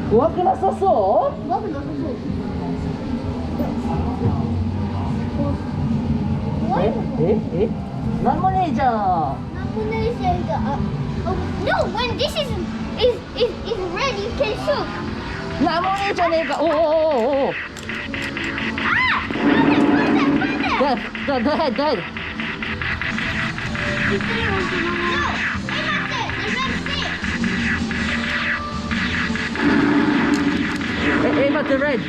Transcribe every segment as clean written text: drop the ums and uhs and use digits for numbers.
怖くなさそう怖くなさそう怖いのなんもねえじゃん。なんもないじゃんか。No, when this is red, you can shoot. なんもねえじゃねえか。おおおおおお。だだだだ。Aim at the red.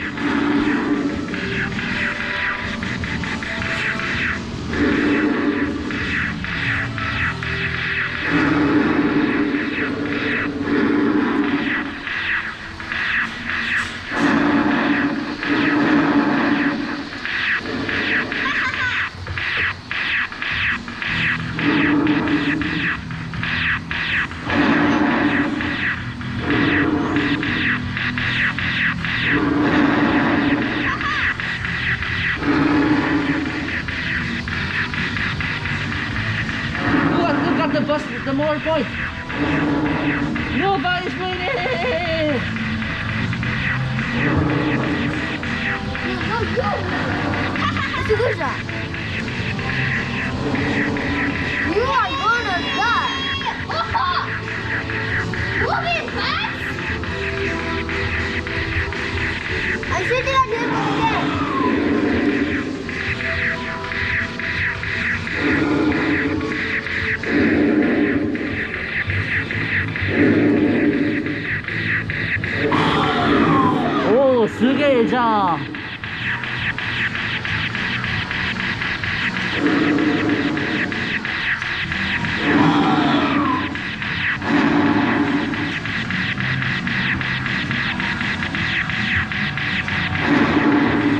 The bus, the more point. Nobody's winning. It's a good shot. You are gonna die. Move it back. I said that I did it again. Oh, すげえじゃん。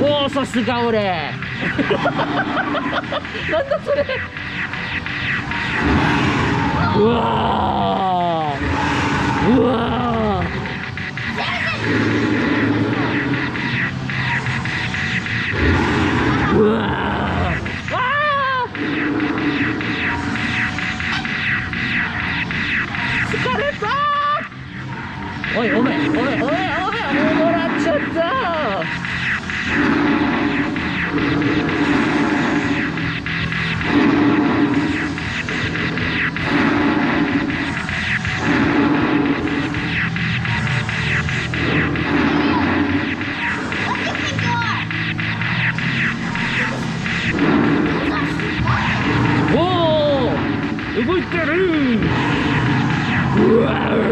おお、さすが俺。なんだそれ。うわー。うわー。うわー。わー。疲れたー。おい、おめえ、おめえ、おめえ、おめえ、もうもらっちゃったー。動いてる。うわー。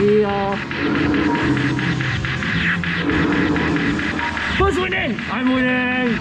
いいよ。Who's winning? I'm winning.